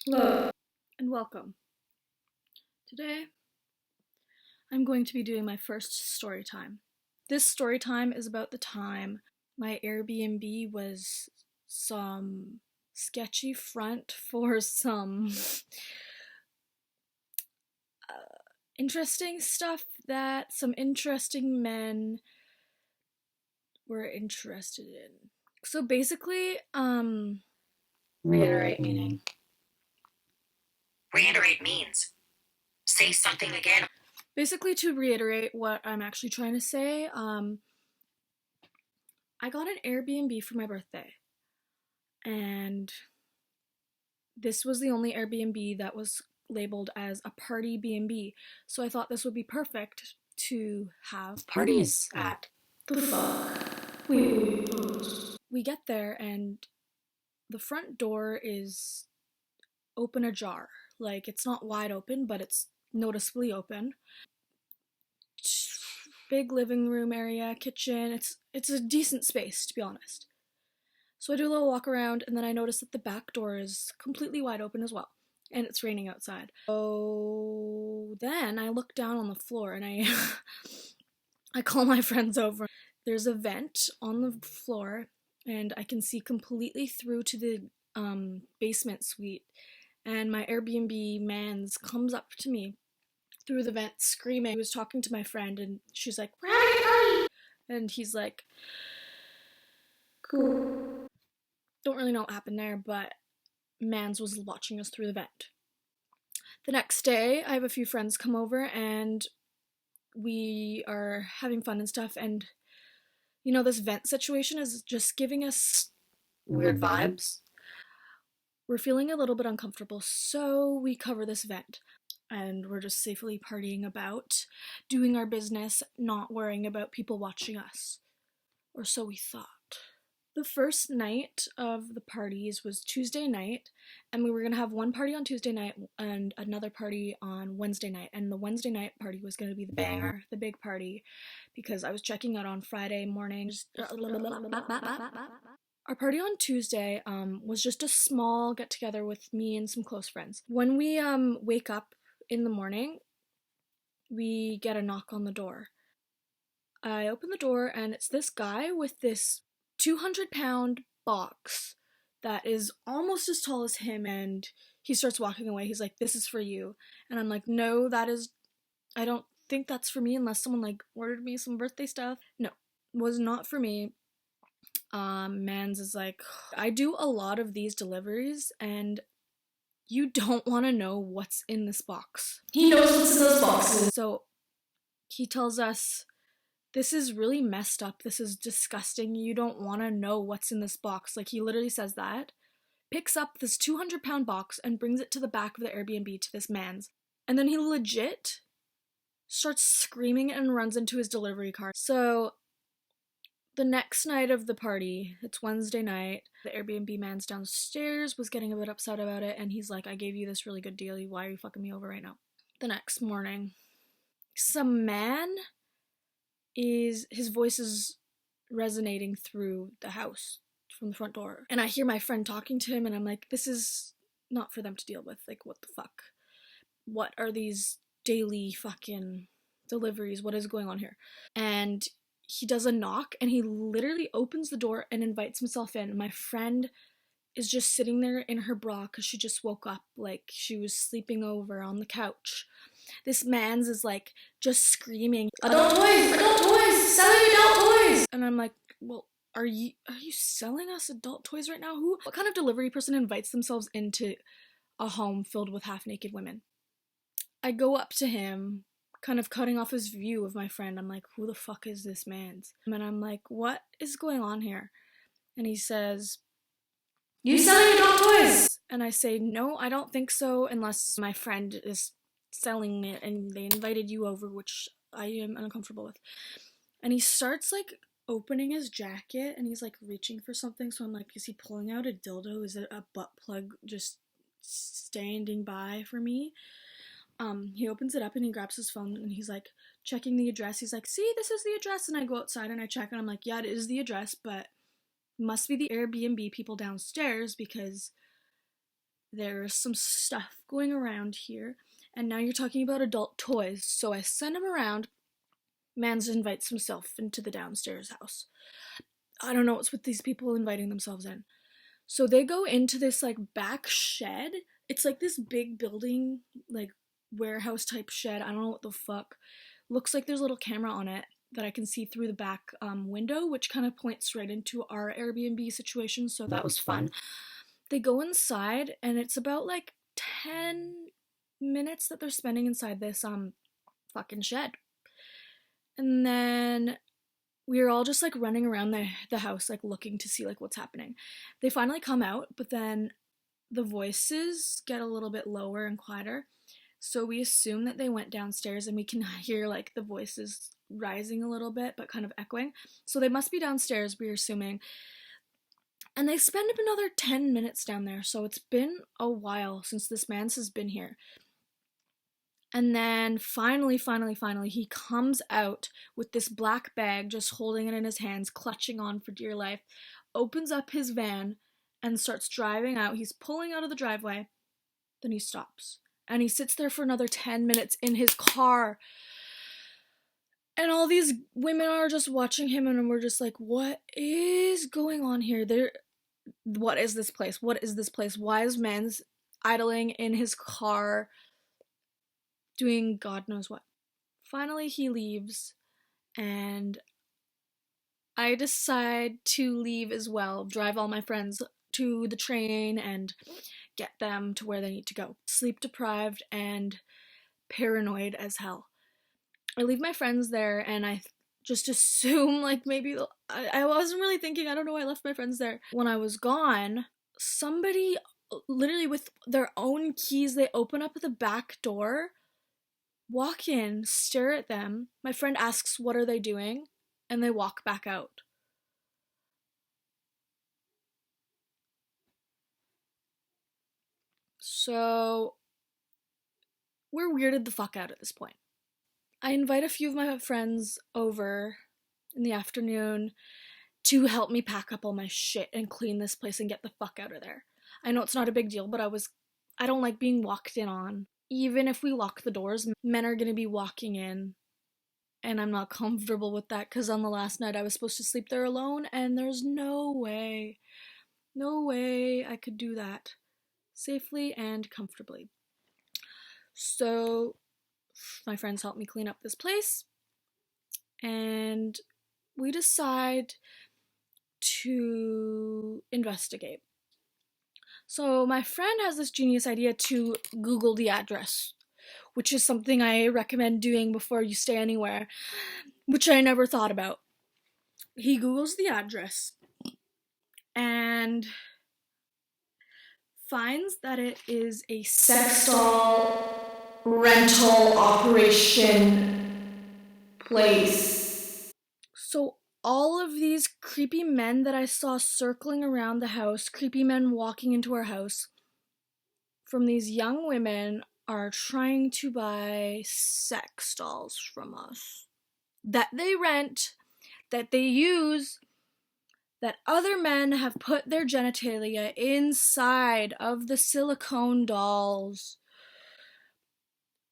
Hello and welcome. Today I'm going to be doing my first story time. This story time is about the time my Airbnb was some sketchy front for some interesting stuff that some interesting men were interested in. So basically, reiterate meaning. Reiterate means say something again. Basically, to reiterate what I'm actually trying to say, I got an Airbnb for my birthday, and this was the only Airbnb that was labeled as a party B&B. So I thought this would be perfect to have parties at. The fuck? We get there and the front door is open ajar. Like, it's not wide open, but it's noticeably open. Big living room area, kitchen. It's a decent space, to be honest. So I do a little walk around, and then I notice that the back door is completely wide open as well, and it's raining outside. So then I look down on the floor, and I I call my friends over. There's a vent on the floor, and I can see completely through to the basement suite. And my Airbnb man's comes up to me through the vent screaming. He was talking to my friend, and she's like, "We're having a party!" And he's like, "Cool." Don't really know what happened there, but Mans was watching us through the vent. The next day, I have a few friends come over and we are having fun and stuff. And this vent situation is just giving us weird vibes. We're feeling a little bit uncomfortable, so we cover this vent. And we're just safely partying about, doing our business, not worrying about people watching us. Or so we thought. The first night of the parties was Tuesday night, and we were going to have one party on Tuesday night and another party on Wednesday night. And the Wednesday night party was going to be the banger, the big party, because I was checking out on Friday morning. Our party on Tuesday was just a small get together with me and some close friends. When we wake up in the morning, we get a knock on the door. I open the door, and it's this guy with this 200-pound box that is almost as tall as him, and he starts walking away. He's like, "This is for you." And I'm like, "No, I don't think that's for me unless someone like ordered me some birthday stuff." No, was not for me. Mans is like, "I do a lot of these deliveries, and you don't want to know what's in this box." He knows what's in those boxes. So he tells us, "This is really messed up. This is disgusting. You don't want to know what's in this box." Like, he literally says that. Picks up this 200-pound box and brings it to the back of the Airbnb to this man's. And then he legit starts screaming and runs into his delivery car. So the next night of the party, it's Wednesday night, the Airbnb man's downstairs was getting a bit upset about it, and he's like, "I gave you this really good deal. Why are you fucking me over right now?" The next morning, some man his voice is resonating through the house from the front door. And I hear my friend talking to him, and I'm like, this is not for them to deal with. Like, what the fuck? What are these daily fucking deliveries? What is going on here? And he does a knock, and he literally opens the door and invites himself in. My friend is just sitting there in her bra because she just woke up, like she was sleeping over on the couch. This man's is like just screaming, "Adult toys! Adult toys! Selling adult toys!" And I'm like, "Well, are you selling us adult toys right now? What kind of delivery person invites themselves into a home filled with half-naked women?" I go up to him, kind of cutting off his view of my friend. I'm like, "Who the fuck is this man's?" And I'm like, "What is going on here?" And he says, "You selling adult toys?" And I say, "No, I don't think so, unless my friend is selling it and they invited you over, which I am uncomfortable with." And he starts like opening his jacket and he's like reaching for something. So I'm like, is he pulling out a dildo? Is it a butt plug just standing by for me? He opens it up and he grabs his phone and he's like checking the address. He's like, "See, this is the address." And I go outside and I check and I'm like, "Yeah, it is the address, but must be the Airbnb people downstairs because there's some stuff going around here, and now you're talking about adult toys. So I send him around. Mans invites himself into the downstairs house. I don't know what's with these people inviting themselves in. So they go into this like back shed. It's like this big building, like warehouse type shed. I don't know what the fuck. Looks like there's a little camera on it that I can see through the back window, which kind of points right into our Airbnb situation. So that was fun. They go inside, and it's about like 10 minutes that they're spending inside this fucking shed. And then we were all just like running around the house, like looking to see like what's happening. They finally come out, but then the voices get a little bit lower and quieter. So we assume that they went downstairs, and we can hear like the voices rising a little bit, but kind of echoing. So they must be downstairs, we're assuming. And they spend another 10 minutes down there. So it's been a while since this man has been here. And then finally, he comes out with this black bag, just holding it in his hands, clutching on for dear life, opens up his van, and starts driving out. He's pulling out of the driveway. Then he stops. And he sits there for another 10 minutes in his car. And all these women are just watching him, and we're just like, what is going on here? What is this place? What is this place? Why is Mans idling in his car, doing God knows what? Finally, he leaves, and I decide to leave as well, drive all my friends to the train and get them to where they need to go. Sleep deprived and paranoid as hell. I leave my friends there, and I just assume like maybe I wasn't really thinking. I don't know why I left my friends there. When I was gone, somebody literally with their own keys, they open up the back door, walk in, stare at them. My friend asks, what are they doing? And they walk back out. So we're weirded the fuck out at this point. I invite a few of my friends over in the afternoon to help me pack up all my shit and clean this place and get the fuck out of there. I know it's not a big deal, but I don't like being walked in on. Even if we lock the doors, men are gonna be walking in, and I'm not comfortable with that, because on the last night I was supposed to sleep there alone, and there's no way I could do that safely and comfortably. So my friends help me clean up this place, and we decide to investigate. So my friend has this genius idea to Google the address, which is something I recommend doing before you stay anywhere, which I never thought about. He Googles the address and finds that it is a sex doll rental operation place. So all of these creepy men that I saw circling around the house, creepy men walking into our house, from these young women are trying to buy sex dolls from us. That they rent, that they use, that other men have put their genitalia inside of the silicone dolls.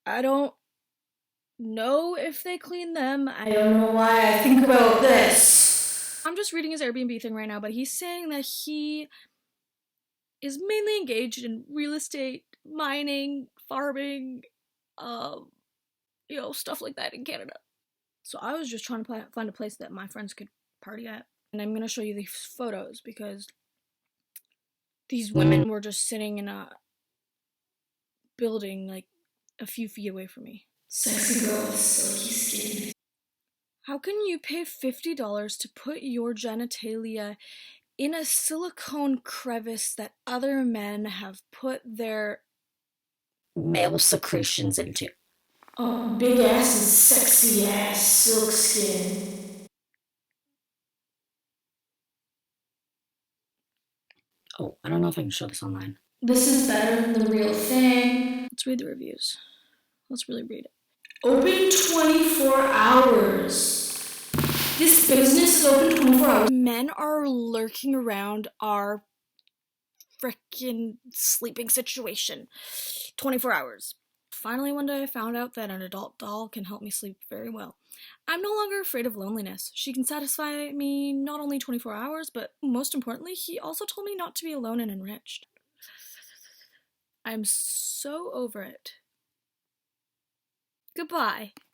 I don't know if they clean them. I don't know why I think about this. I'm just reading his Airbnb thing right now, but he's saying that he is mainly engaged in real estate, mining, farming, stuff like that in Canada. So I was just trying to find a place that my friends could party at. And I'm going to show you these photos because these women were just sitting in a building like a few feet away from me. Sexy girl with silky skin. How can you pay $50 to put your genitalia in a silicone crevice that other men have put their Male secretions into? Oh, big ass and sexy ass silk skin. Oh, I don't know if I can show this online. This is better than the real thing. Let's read the reviews. Let's really read it. Open 24 hours. This business is open 24 hours. Men are lurking around our frickin' sleeping situation. 24 hours. Finally, one day I found out that an adult doll can help me sleep very well. I'm no longer afraid of loneliness. She can satisfy me not only 24 hours, but most importantly, he also told me not to be alone and enriched. I'm so over it. Goodbye.